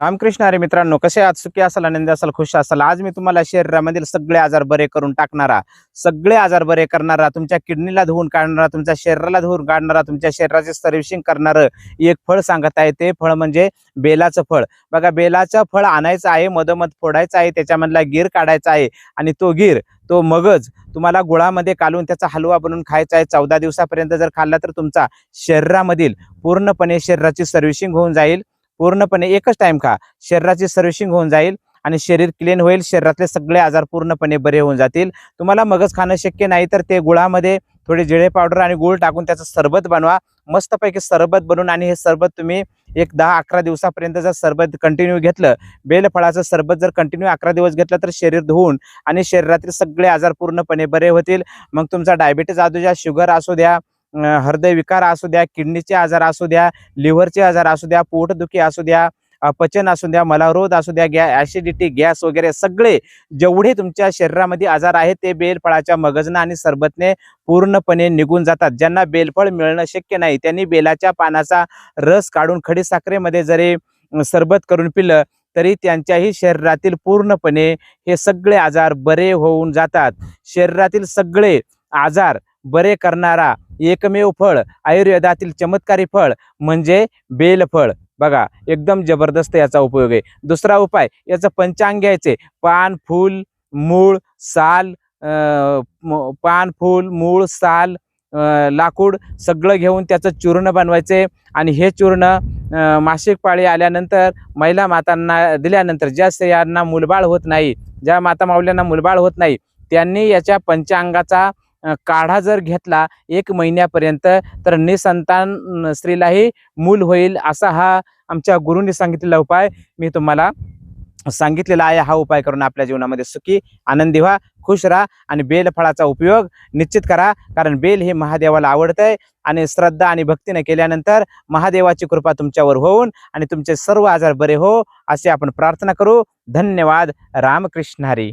रामकृष्ण हरी मित्रांनो, कसे आहात? सुखी असाल, आनंदी असाल, खुश असाल. आज मी तुम्हाला शरीरामधील सगळे आजार बरे करून टाकणारा, सगळे आजार बरे करणारा, तुमच्या किडनीला धुवून काढणारा, तुमच्या शरीराला धुवून काढणारा, तुमच्या शरीराची सर्व्हिसिंग करणारं एक फळ सांगत आहे. ते फळ म्हणजे बेलाचं फळ. बघा, बेलाचं फळ आणायचं आहे, मधोमध फोडायचं आहे, त्याच्यामधला गिर काढायचा आहे आणि तो मगज तुम्हाला गुळामध्ये कालून त्याचा हलवा बनवून खायचा आहे. 14 दिवसापर्यंत जर खाल्ला तर तुमचा शरीरामधील पूर्णपणे शरीराची सर्व्हिसिंग होऊन जाईल. पूर्णपणे एकच टाइम खा, शरीराची सर्व्हिसिंग होऊन जाईल आणि शरीर क्लीन होईल. शरीरातले सगळे आजार पूर्णपणे बरे होऊन जातील. तुम्हाला मगज खाणं शक्य नाही तर ते गुळामध्ये थोडी जिरे पावडर आणि गूळ टाकून त्याचं सरबत बनवा. मस्तपैकी सरबत बनवून, आणि हे सरबत तुम्ही एक 10-11 दिवसापर्यंत जर सरबत कंटिन्यू घेतलं, बेलफळाचं सरबत जर कंटिन्यू 11 दिवस घेतलं तर शरीर धुवून आणि शरीरातील सगळे आजार पूर्णपणे बरे होतील. मग तुमचा डायबिटीज असू द्या, शुगर असू द्या, हृदय विकार असू द्या, किडनीचे आजार असू द्या, लिव्हरचे आजार असू द्या, पोटदुखी असू द्या, अपचन असू द्या, मलारोध असू द्या, ऍसिडिटी, गॅस वगैरे सगळे जेवढे तुमच्या शरीरामध्ये आजार आहेत ते बेलफळाच्या मगजनं आणि सरबतने पूर्णपणे निघून जातात. ज्यांना बेलफळ मिळणं शक्य नाही त्यांनी बेलाच्या पानाचा रस काढून खडीसाखरेमध्ये जरी सरबत करून पिलं तरी त्यांच्याही शरीरातील पूर्णपणे हे सगळे आजार बरे होऊन जातात. शरीरातील सगळे आजार बरे करणारा एकमेव फळ, आयुर्वेदातील चमत्कारी फळ म्हणजे बेलफळ. बघा, एकदम जबरदस्त याचा उपयोग आहे. दुसरा उपाय, याचं पंचांग घ्यायचे. पान, फूल, मूळ, साल, पान, फूल, मूळ, साल, लाकूड सगळं घेऊन त्याचं चूर्ण बनवायचे आणि हे चूर्ण मासिक पाळी आल्यानंतर महिला मातांना दिल्यानंतर, ज्या स्त्रियांना मुलबाळ होत नाही, ज्या माता माऊल्यांना मुलबाळ होत नाही, त्यांनी याच्या पंचांगाचा काढा जर घेतला 1 महिन्यापर्यंत तर निसंतान स्त्रीलाही मूल होईल. असा हा आमच्या गुरूंनी सांगितलेला उपाय मी तुम्हाला सांगितलेला आहे. हा उपाय करून आपल्या जीवनामध्ये सुखी आनंदी व्हा, खुश राहा आणि बेलफळाचा उपयोग निश्चित करा. कारण बेल हे महादेवाला आवडतंय आणि श्रद्धा आणि भक्तीने केल्यानंतर महादेवाची कृपा तुमच्यावर होऊन आणि तुमचे सर्व आजार बरे हो असे आपण प्रार्थना करू. धन्यवाद. रामकृष्ण हरी.